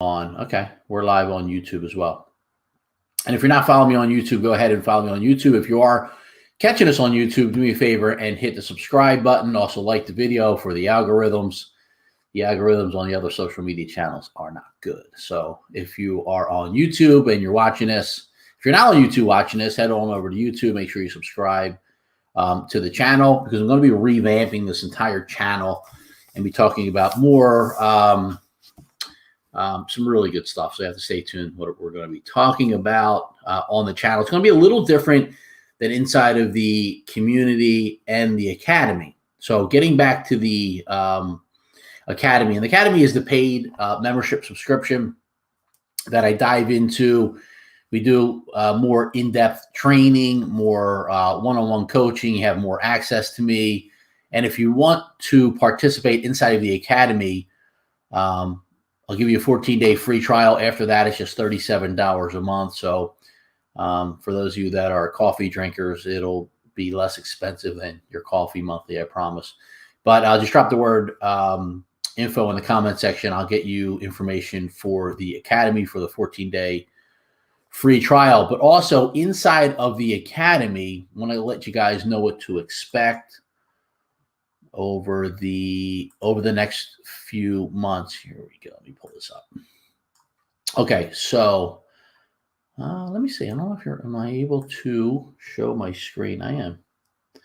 On. Okay, we're live on YouTube as well. And if you're not following me on YouTube, go ahead and follow me on YouTube. If you are catching us on YouTube, do me a favor and hit the subscribe button. Also like the video for the algorithms. The algorithms on the other social media channels are not good. So if you are on YouTube and you're watching this, if you're not on YouTube watching this, head on over to YouTube. Make sure you subscribe to the channel, because I'm going to be revamping this entire channel and be talking about more some really good stuff. So you have to stay tuned what we're going to be talking about on the channel. It's going to be a little different than inside of the community and the academy. So getting back to the academy, and the academy is the paid membership subscription that I dive into. We do more in-depth training, more one-on-one coaching. You have more access to me. And if you want to participate inside of the academy, I'll give you a 14-day free trial. After that, it's just $37 a month. So for those of you that are coffee drinkers, it'll be less expensive than your coffee monthly, I promise. But I'll just drop the word info in the comment section. I'll get you information for the academy for the 14-day free trial. But also inside of the academy, I want to let you guys know what to expect over the next few months. Here we go. Let me pull this up. Okay, so let me see. I don't know if am I able to show my screen? I am. Let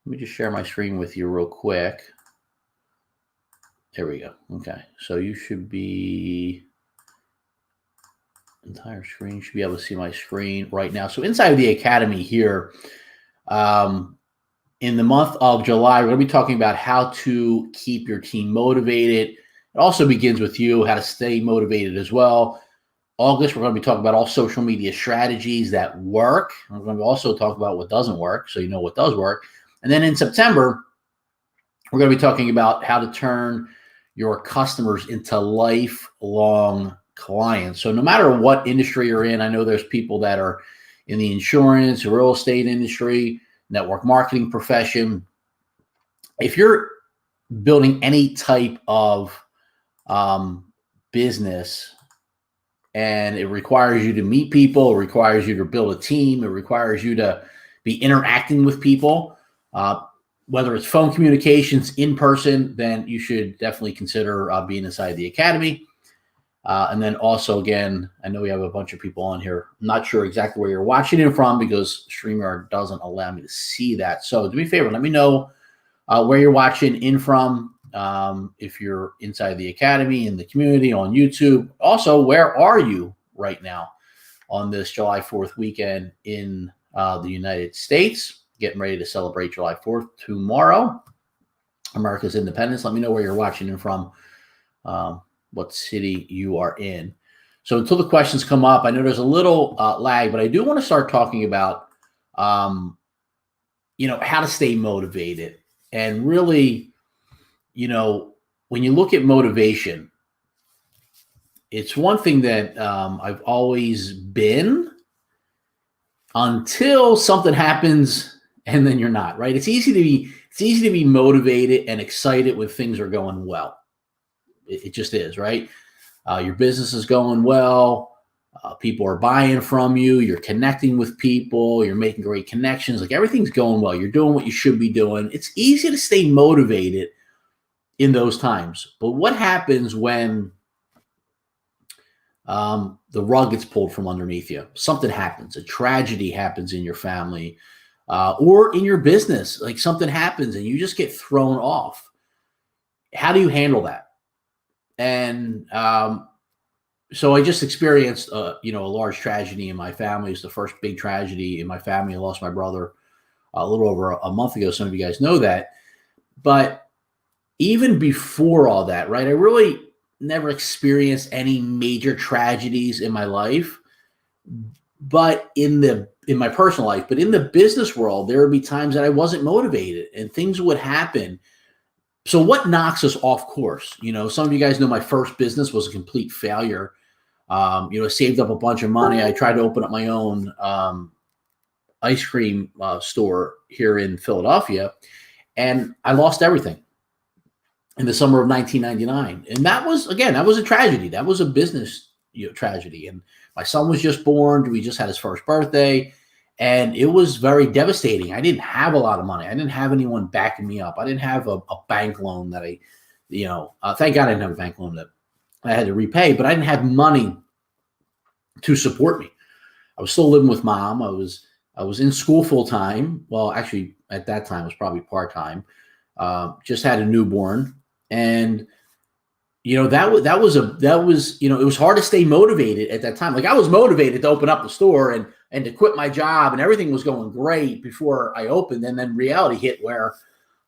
me just share my screen with you real quick. There we go. Okay, so you should be entire screen. You should be able to see my screen right now. So inside of the academy here, in the month of July, we're going to be talking about how to keep your team motivated. It also begins with you, how to stay motivated as well. August, we're going to be talking about all social media strategies that work. We're going to also talk about what doesn't work, so you know what does work. And then in September, we're going to be talking about how to turn your customers into lifelong clients. So no matter what industry you're in, I know there's people that are in the insurance, real estate industry, network marketing profession. If you're building any type of business and it requires you to meet people, it requires you to build a team, it requires you to be interacting with people, whether it's phone communications, in person, then you should definitely consider being inside the academy. And then also, again, I know we have a bunch of people on here. I'm not sure exactly where you're watching it from because StreamYard doesn't allow me to see that. So do me a favor, let me know where you're watching in from. If you're inside the academy, in the community, on YouTube. Also, where are you right now on this July 4th weekend in the United States? Getting ready to celebrate July 4th tomorrow, America's independence. Let me know where you're watching in from. What city you are in. So until the questions come up, I know there's a little lag, but I do want to start talking about, how to stay motivated. And really, when you look at motivation, it's one thing that I've always been until something happens and then you're not, right? It's easy to be motivated and excited when things are going well. It just is, right? Your business is going well. People are buying from you. You're connecting with people. You're making great connections. Like everything's going well. You're doing what you should be doing. It's easy to stay motivated in those times. But what happens when the rug gets pulled from underneath you? Something happens. A tragedy happens in your family or in your business. Like something happens and you just get thrown off. How do you handle that? And so I just experienced, a large tragedy in my family. It's the first big tragedy in my family. I lost my brother a little over a month ago. Some of you guys know that. But even before all that, right, I really never experienced any major tragedies in my life. But in my personal life, but in the business world, there would be times that I wasn't motivated and things would happen. So what knocks us off course? Some of you guys know my first business was a complete failure. I saved up a bunch of money. I tried to open up my own ice cream store here in Philadelphia, and I lost everything. in the summer of 1999. And that was, again, that was a tragedy. That was a business tragedy. And my son was just born. We just had his first birthday. And it was very devastating. I didn't have a lot of money. I didn't have anyone backing me up. I didn't have a bank loan that thank God I didn't have a bank loan that I had to repay, but I didn't have money to support me. I was still living with mom. I was in school full time. Well, actually, at that time, it was probably part time. Just had a newborn, and that was it was hard to stay motivated at that time. Like, I was motivated to open up the store and to quit my job, and everything was going great before I opened. And then reality hit, where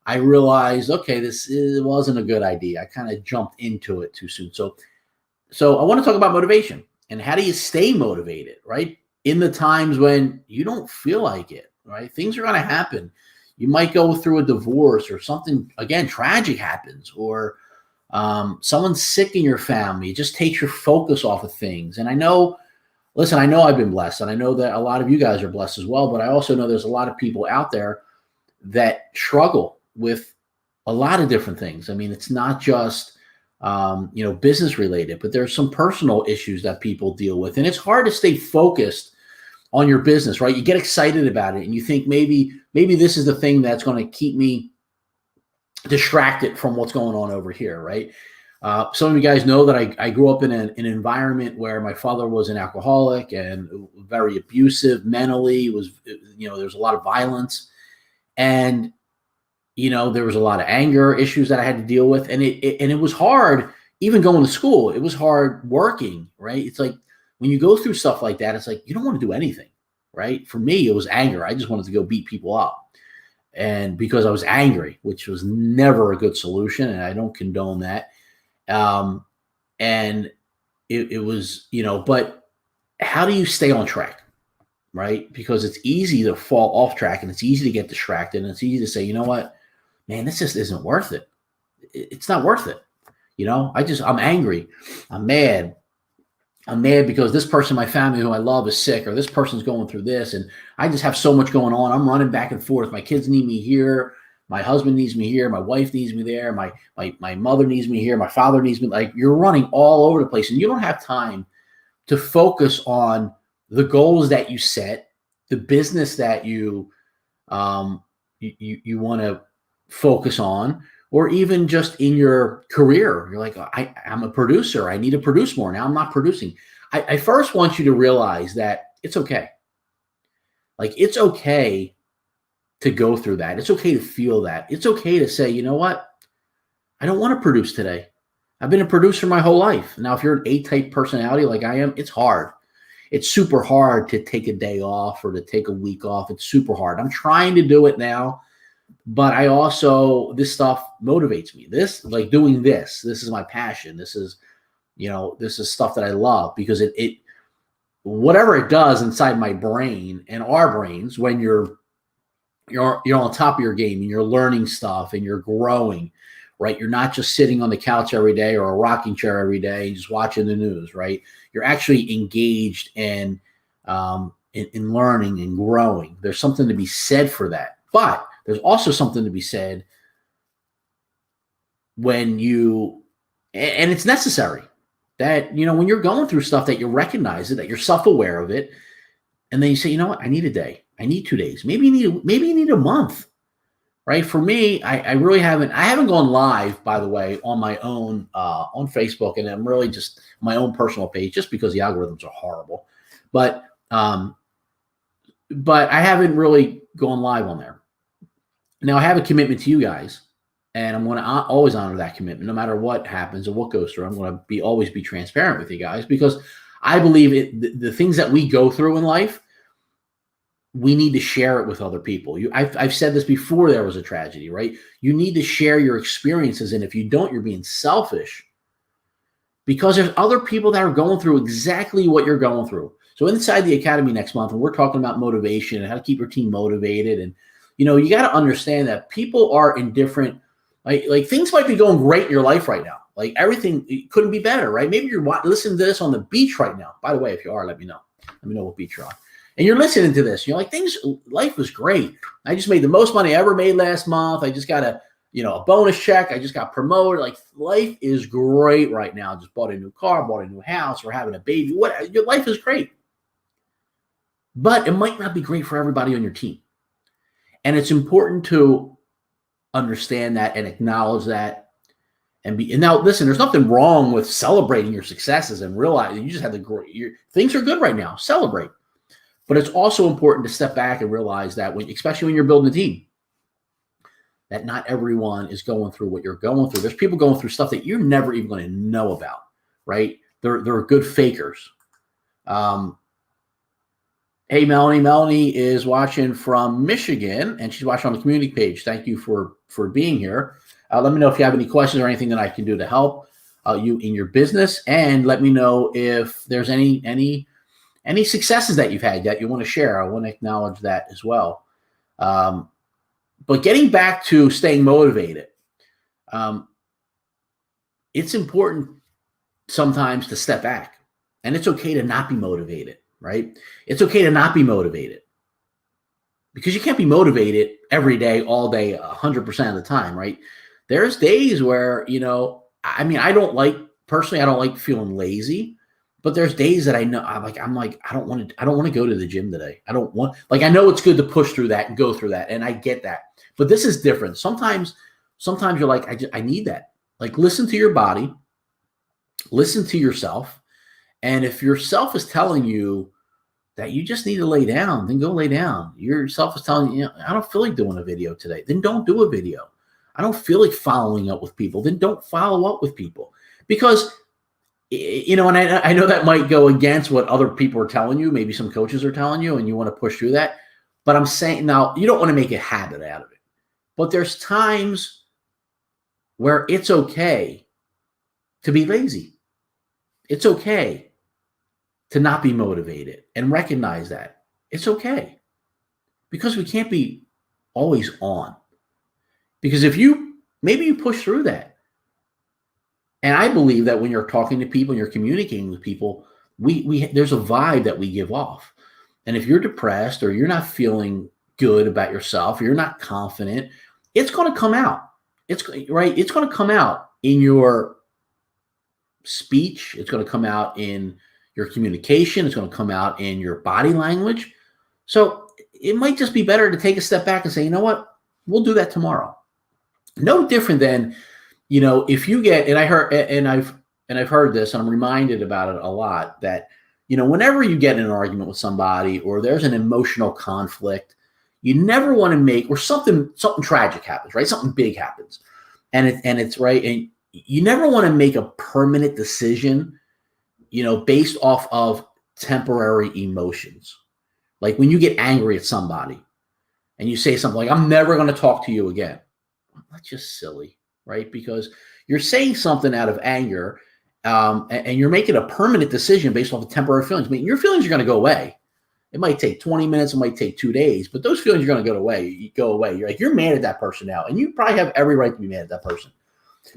I realized, okay, it wasn't a good idea. I kind of jumped into it too soon. So I want to talk about motivation and how do you stay motivated, right? In the times when you don't feel like it, right? Things are going to happen. You might go through a divorce or something, again, tragic happens, or someone's sick in your family. It just takes your focus off of things. And I know I've been blessed, and I know that a lot of you guys are blessed as well, but I also know there's a lot of people out there that struggle with a lot of different things. I mean, it's not just business related, but there's some personal issues that people deal with. And it's hard to stay focused on your business, right? You get excited about it and you think maybe this is the thing that's going to keep me distracted from what's going on over here, right? Some of you guys know that I grew up in an environment where my father was an alcoholic and very abusive mentally. There was a lot of violence, and there was a lot of anger issues that I had to deal with. And it was hard even going to school. It was hard working, right? It's like when you go through stuff like that, it's like you don't want to do anything, right? For me, it was anger. I just wanted to go beat people up. And because I was angry, which was never a good solution, and I don't condone that. And it was, but how do you stay on track, right? Because it's easy to fall off track, and it's easy to get distracted, and it's easy to say, you know what? Man, this just isn't worth it. It's not worth it. I'm angry. I'm mad. I'm mad because this person in my family who I love is sick, or this person's going through this, and I just have so much going on. I'm running back and forth. My kids need me here. My husband needs me here. My wife needs me there. My mother needs me here. My father needs me. Like, you're running all over the place, and you don't have time to focus on the goals that you set, the business that you want to focus on, or even just in your career. You're like, I'm a producer. I need to produce more. Now I'm not producing. I first want you to realize that it's okay. Like, it's okay to go through that. It's okay to feel that. It's okay to say, you know what? I don't want to produce today. I've been a producer my whole life. Now, if you're an A-type personality like I am, it's hard. It's super hard to take a day off or to take a week off. It's super hard. I'm trying to do it now. But this stuff motivates me. Doing this is my passion. This is stuff that I love, because it whatever it does inside my brain and our brains, when you're on top of your game and you're learning stuff and you're growing, right? You're not just sitting on the couch every day or a rocking chair every day and just watching the news, right? You're actually engaged in learning and growing. There's something to be said for that. But there's also something to be said and it's necessary that, when you're going through stuff, that you recognize it, that you're self-aware of it. And then you say, you know what? I need a day. I need 2 days. Maybe you need a month, right? For me, I really haven't gone live, by the way, on my own, on Facebook. And I'm really just my own personal page, just because the algorithms are horrible. But I haven't really gone live on there. Now, I have a commitment to you guys, and I'm going to always honor that commitment, no matter what happens or what goes through. I'm going to always be transparent with you guys, because I believe the things that we go through in life, we need to share it with other people. I've said this before there was a tragedy, right? You need to share your experiences, and if you don't, you're being selfish, because there's other people that are going through exactly what you're going through. So inside the Academy next month, and we're talking about motivation and how to keep your team motivated, and you got to understand that people are in different, like things might be going great in your life right now. Like, everything couldn't be better, right? Maybe you're listening to this on the beach right now. By the way, if you are, let me know. Let me know what beach you're on. And you're listening to this. You're like, life was great. I just made the most money I ever made last month. I just got a a bonus check. I just got promoted. Like, life is great right now. Just bought a new car, bought a new house, or having a baby. Your life is great. But it might not be great for everybody on your team. And it's important to understand that and acknowledge that. And now, listen, there's nothing wrong with celebrating your successes and realizing you just had things are good right now. Celebrate. But it's also important to step back and realize that especially when you're building a team, that not everyone is going through what you're going through. There's people going through stuff that you're never even going to know about, right? They're good fakers. Hey, Melanie. Melanie is watching from Michigan, and she's watching on the community page. Thank you for being here. Let me know if you have any questions or anything that I can do to help you in your business, and let me know if there's any successes that you've had that you want to share. I want to acknowledge that as well. But getting back to staying motivated, it's important sometimes to step back, and it's okay to not be motivated, right? It's okay to not be motivated because you can't be motivated every day, all day, 100% of the time, right? There's days where, I don't like feeling lazy, but there's days that I know I don't want to go to the gym today. I know it's good to push through that and go through that. And I get that, but this is different. Sometimes you're like, I need that. Like, listen to your body, listen to yourself. And if yourself is telling you that you just need to lay down, then go lay down. Yourself is telling you, I don't feel like doing a video today. Then don't do a video. I don't feel like following up with people. Then don't follow up with people. Because, and I know that might go against what other people are telling you. Maybe some coaches are telling you, and you want to push through that. But I'm saying, now, you don't want to make a habit out of it. But there's times where it's okay to be lazy. It's okay to not be motivated, and recognize that. It's okay. Because we can't be always on. Because maybe you push through that. And I believe that when you're talking to people and you're communicating with people, there's a vibe that we give off. And if you're depressed or you're not feeling good about yourself, or you're not confident, it's going to come out. It's going to come out in your speech. It's going to come out in your communication. It's going to come out in your body language. So it might just be better to take a step back and say, you know what? We'll do that tomorrow. No different than, if you get, and I've heard this, and I'm reminded about it a lot, that, whenever you get in an argument with somebody or there's an emotional conflict, you never want to make, or something tragic happens, right? Something big happens. And it's right. And you never want to make a permanent decision, based off of temporary emotions. Like when you get angry at somebody and you say something like, I'm never going to talk to you again. That's just silly, right? Because you're saying something out of anger, and you're making a permanent decision based off of temporary feelings. I mean, your feelings are going to go away. It might take 20 minutes, it might take 2 days, but those feelings are going to go away. You're mad at that person now, and you probably have every right to be mad at that person.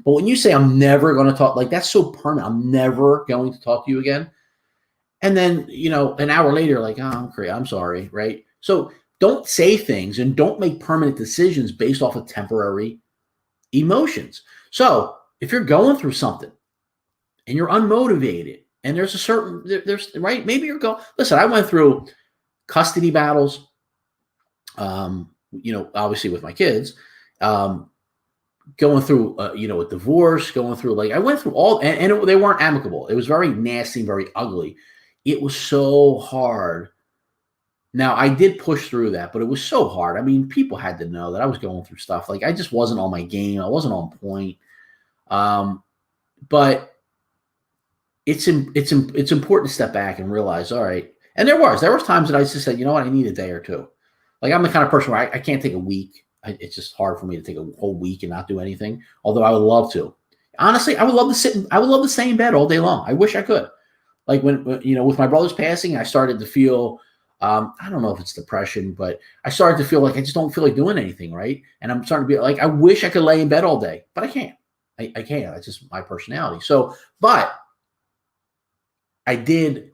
But when you say, I'm never going to talk, like, that's so permanent. I'm never going to talk to you again. And then, an hour later, like, oh, I'm crazy. I'm sorry, right? So don't say things and don't make permanent decisions based off of temporary emotions. So if you're going through something and you're unmotivated and there's right, maybe you're listen, I went through custody battles, obviously with my kids, going through, a divorce, going through, I went through all, and they weren't amicable. It was very nasty, very ugly. It was so hard. Now, I did push through that, but it was so hard. I mean, people had to know that I was going through stuff. Like, I just wasn't on my game. I wasn't on point. But it's important to step back and realize, all right. And there was times that I just said, you know what, I need a day or two. Like, I'm the kind of person where I can't take a week. It's just hard for me to take a whole week and not do anything. Although I would love to. Honestly, I would love to stay in bed all day long. I wish I could. Like when with my brother's passing, I started to feel, I don't know if it's depression, but I started to feel like I just don't feel like doing anything, right? And I'm starting to be like, I wish I could lay in bed all day, but I can't. I can't. It's just my personality. So, but I did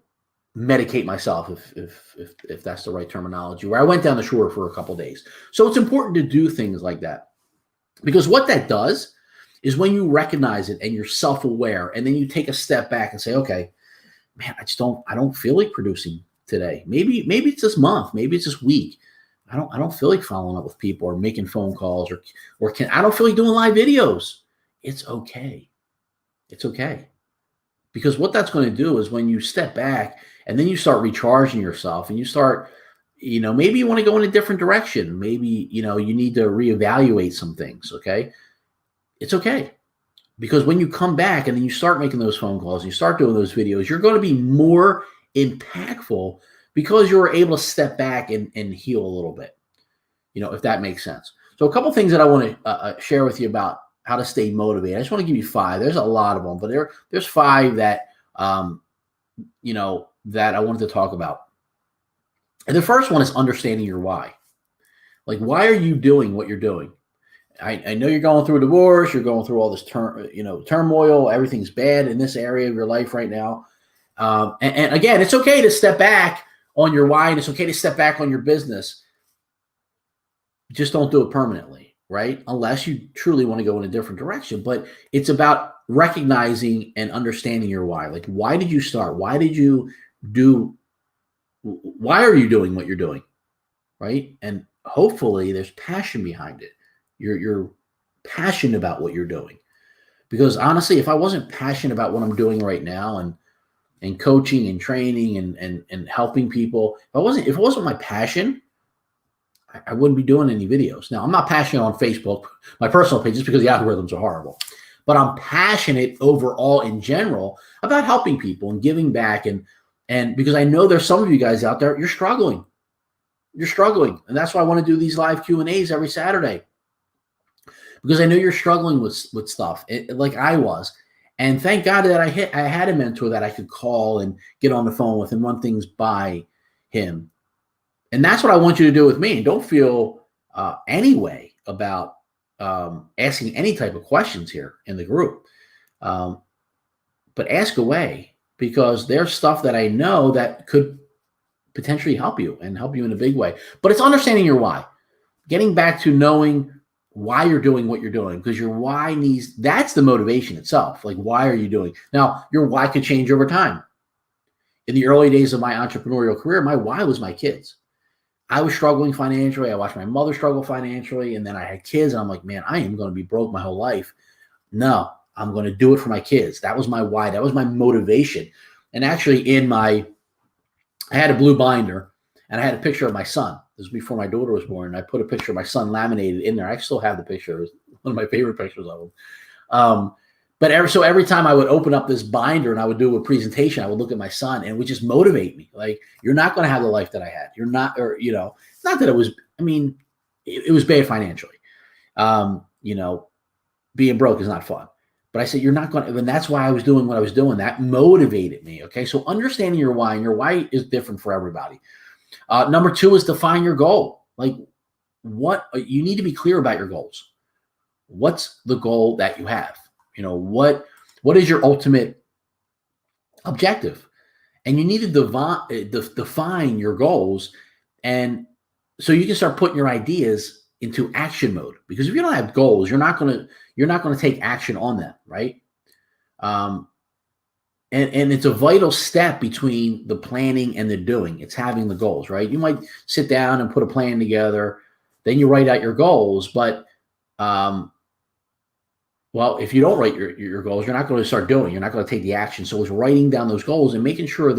medicate myself, if that's the right terminology, where I went down the shore for a couple of days. So it's important to do things like that. Because what that does is when you recognize it and you're self-aware, and then you take a step back and say, okay, man, I don't feel like producing today. Maybe it's this month, maybe it's this week. I don't feel like following up with people or making phone calls I don't feel like doing live videos. It's okay. It's okay. Because what that's going to do is when you step back and then you start recharging yourself and you start, maybe you want to go in a different direction. Maybe, you need to reevaluate some things. Okay. It's okay. Because when you come back and then you start making those phone calls and you start doing those videos, you're going to be more impactful because you're able to step back and heal a little bit, if that makes sense. So a couple things that I want to share with you about how to stay motivated. I just want to give you 5. There's a lot of them, but there's 5 that, that I wanted to talk about. And the first one is understanding your why. Like, why are you doing what you're doing? I know you're going through a divorce. You're going through all this turmoil. Everything's bad in this area of your life right now. And again, it's okay to step back on your why, and it's okay to step back on your business. Just don't do it permanently, right? Unless you truly want to go in a different direction. But it's about recognizing and understanding your why. Like, why did you start? Why are you doing what you're doing, right? And hopefully there's passion behind it. You're passionate about what you're doing. Because honestly, if I wasn't passionate about what I'm doing right now and coaching and training and helping people, if it wasn't my passion, I wouldn't be doing any videos. Now, I'm not passionate on Facebook, my personal page, just because the algorithms are horrible. But I'm passionate overall in general about helping people and giving back. And because I know there's some of you guys out there, you're struggling. You're struggling. And that's why I want to do these live Q&As every Saturday. Because I know you're struggling with stuff like I was. And thank God that I had a mentor that I could call and get on the phone with and run things by him. And that's what I want you to do with me. And don't feel any way about asking any type of questions here in the group. But ask away, because there's stuff that I know that could potentially help you and help you in a big way. But it's understanding your why. Getting back to knowing why you're doing what you're doing, because your why that's the motivation itself. Like, why are you doing? Now, your why could change over time. In the early days of my entrepreneurial career, my why was my kids. I was struggling financially. I watched my mother struggle financially. And then I had kids. And I'm like, man, I am going to be broke my whole life. No, I'm going to do it for my kids. That was my why. That was my motivation. And actually I had a blue binder and I had a picture of my son. This was before my daughter was born. And I put a picture of my son laminated in there. I still have the picture. It was one of my favorite pictures of him. But every time I would open up this binder and I would do a presentation, I would look at my son and it would just motivate me. Like, you're not going to have the life that I had. You're not, or, it's not that it was, it was bad financially. Being broke is not fun. But I said, you're not going to, and that's why I was doing what I was doing. That motivated me. Okay. So understanding your why, and your why is different for everybody. Number 2 is define your goal. Like, what you need to be clear about your goals. What's the goal that you have? What is your ultimate objective? And you need to define your goals, and so you can start putting your ideas into action mode. Because if you don't have goals, you're not going to take action on them, right? And it's a vital step between the planning and the doing. It's having the goals, right? You might sit down and put a plan together, then you write out your goals, but well, if you don't write your goals, you're not going to start doing. You're not going to take the action. So it's writing down those goals and making sure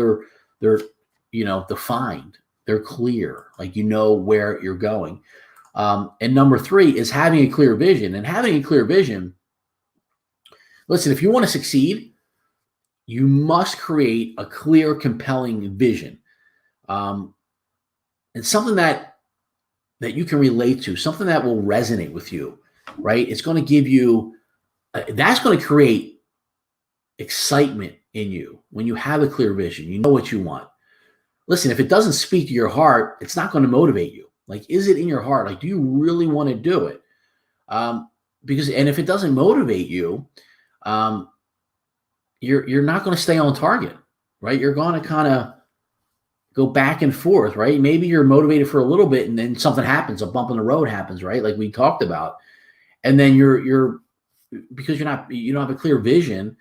they're defined, they're clear, like where you're going. And number 3 is having a clear vision. And having a clear vision, listen, if you want to succeed, you must create a clear, compelling vision, and something that you can relate to, something that will resonate with you, right? It's going to give you. That's going to create excitement in you when you have a clear vision. You know what you want. Listen, if it doesn't speak to your heart, it's not going to motivate you. Like, is it in your heart? Like, do you really want to do it? And if it doesn't motivate you, you're not going to stay on target, right? You're going to kind of go back and forth, right? Maybe you're motivated for a little bit and then something happens, a bump in the road happens, right? Like we talked about. And then you're because you don't have a clear vision,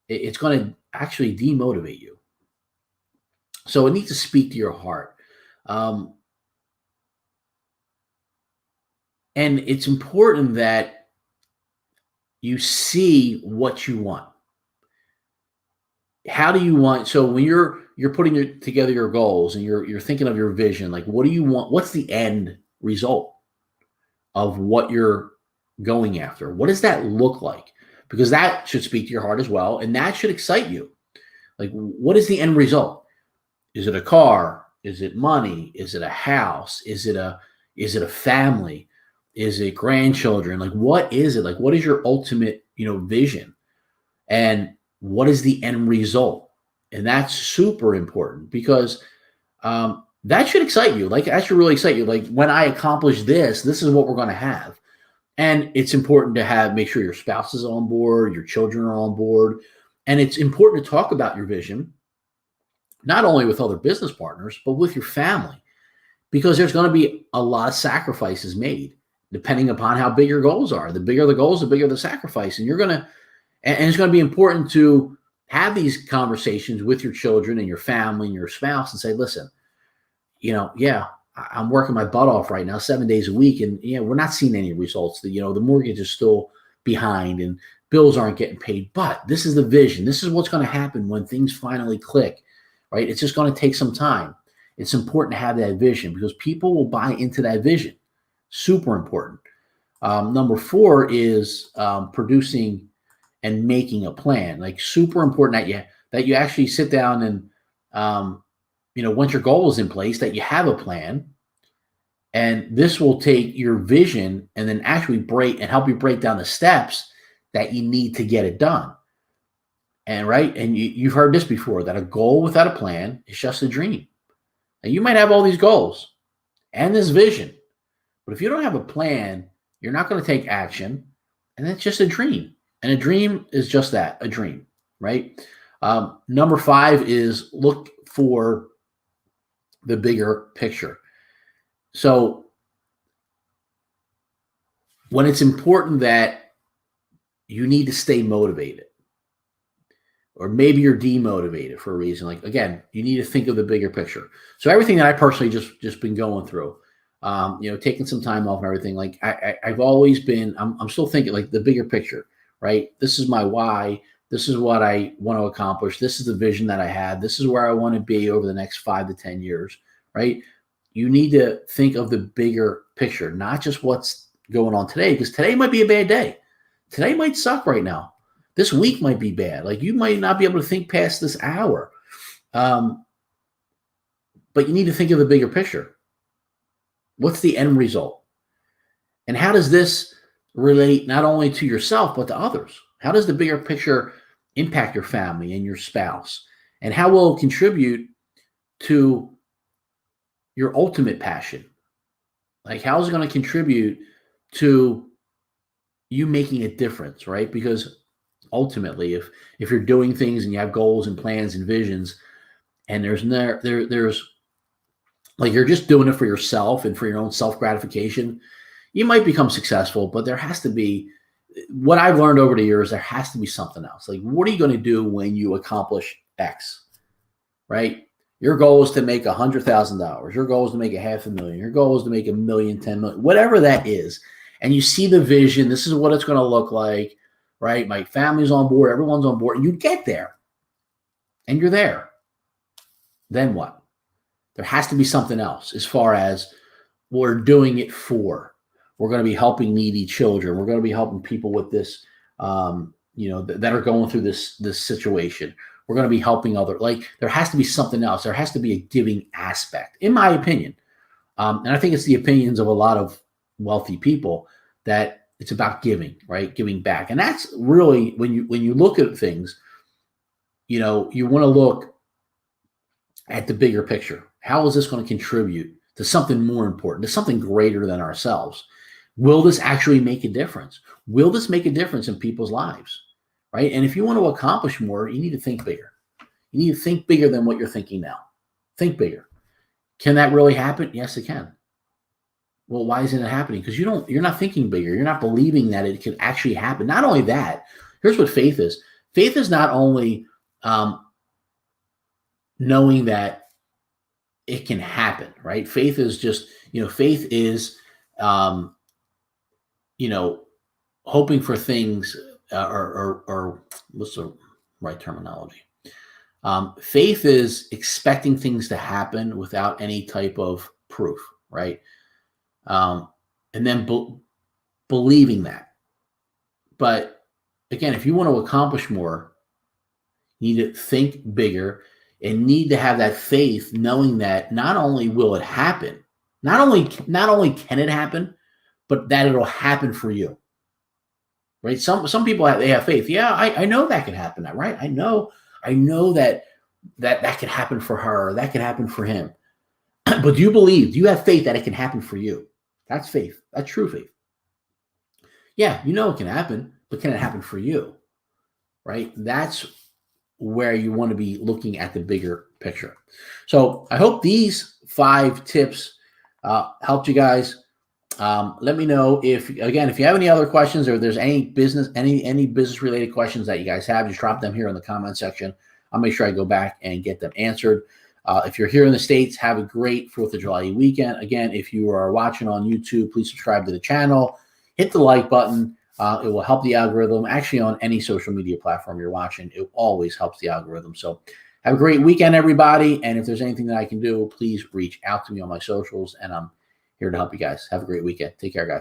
it's going to actually demotivate you. So it needs to speak to your heart. Um, and it's important that you see what you want. How do you want? So when you're putting together your goals and you're thinking of your vision, like what do you want? What's the end result of what you're going after? What does that look like? Because that should speak to your heart as well, and that should excite you. Like, what is the end result? Is it a car? Is it money? Is it a house? Is it a family? Is it grandchildren? Like, what is it? Like, what is your ultimate, vision? And what is the end result? And that's super important because that should excite you. Like, that should really excite you. Like, when I accomplish this, this is what we're going to have. And it's important to make sure your spouse is on board, your children are on board. And it's important to talk about your vision, not only with other business partners, but with your family, because there's going to be a lot of sacrifices made depending upon how big your goals are. The bigger the goals, the bigger the sacrifice. And it's going to be important to have these conversations with your children and your family and your spouse and say, listen, I'm working my butt off right now, 7 days a week. And we're not seeing any results. The mortgage is still behind and bills aren't getting paid, but this is the vision. This is what's going to happen when things finally click, right? It's just going to take some time. It's important to have that vision because people will buy into that vision. Super important. Number 4 is producing and making a plan. Like, super important that you actually sit down and, once your goal is in place, that you have a plan. And this will take your vision and then actually help you break down the steps that you need to get it done. And you've heard this before, that a goal without a plan is just a dream. And you might have all these goals and this vision, but if you don't have a plan, you're not going to take action, and it's just a dream. And a dream is just that, a dream, right? Number 5 is look for the bigger picture. So when it's important that you need to stay motivated, or maybe you're demotivated for a reason. Like, again, you need to think of the bigger picture. So everything that I personally just been going through, taking some time off and everything, like I've always been, I'm still thinking like the bigger picture, right? This is my why. This is what I want to accomplish. This is the vision that I had. This is where I want to be over the next 5 to 10 years, right? You need to think of the bigger picture, not just what's going on today, because today might be a bad day. Today might suck right now. This week might be bad. Like, you might not be able to think past this hour. But you need to think of the bigger picture. What's the end result? And how does this relate not only to yourself, but to others? How does the bigger picture impact your family and your spouse? And how will it contribute to your ultimate passion? Like, how is it going to contribute to you making a difference, right? Because ultimately, if you're doing things and you have goals and plans and visions, and there's like, you're just doing it for yourself and for your own self-gratification, you might become successful, but there has to be, what I've learned over the years, there has to be something else. Like, what are you going to do when you accomplish X, right? Your goal is to make $100,000. Your goal is to make $500,000. Your goal is to make $1 million, 10 million, whatever that is. And you see the vision. This is what it's going to look like, right? My family's on board. Everyone's on board. And you get there and you're there. Then what? There has to be something else as far as we're doing it for. We're going to be helping needy children. We're going to be helping people with this, that are going through this situation. We're going to be helping there has to be something else. There has to be a giving aspect, in my opinion. And I think it's the opinions of a lot of wealthy people that it's about giving, right? Giving back. And that's really, when you look at things, you want to look at the bigger picture. How is this going to contribute to something more important, to something greater than ourselves? Will this actually make a difference? Will this make a difference in people's lives, right? And if you want to accomplish more, you need to think bigger. You need to think bigger than what you're thinking now. Think bigger. Can that really happen? Yes, it can. Well, why isn't it happening? Because you're not thinking bigger. You're not believing that it can actually happen. Not only that, here's what faith is. Faith is not only knowing that it can happen, right? Faith is just, faith is, hoping for things, or what's the right terminology? Faith is expecting things to happen without any type of proof, right? And then believing that. But again, if you want to accomplish more, you need to think bigger and need to have that faith, knowing that not only will it happen, not only can it happen, but that it'll happen for you. Right? Some people they have faith. Yeah, I know that can happen. Right? I know that could happen for her. Or that could happen for him. But do you believe? Do you have faith that it can happen for you? That's faith. That's true faith. Yeah, it can happen, but can it happen for you? Right? That's where you want to be looking at the bigger picture. So I hope these 5 tips helped you guys. Let me know if you have any other questions, or if there's any business related questions that you guys have, just drop them here in the comment section. I'll make sure I go back and get them answered. If you're here in the States, have a great 4th of July weekend. Again, if you are watching on YouTube, please subscribe to the channel, hit the like button. It will help the algorithm. Actually, on any social media platform you're watching, it always helps the algorithm. So have a great weekend, everybody. And if there's anything that I can do, please reach out to me on my socials, and I'm here to help you guys. Have a great weekend. Take care, guys.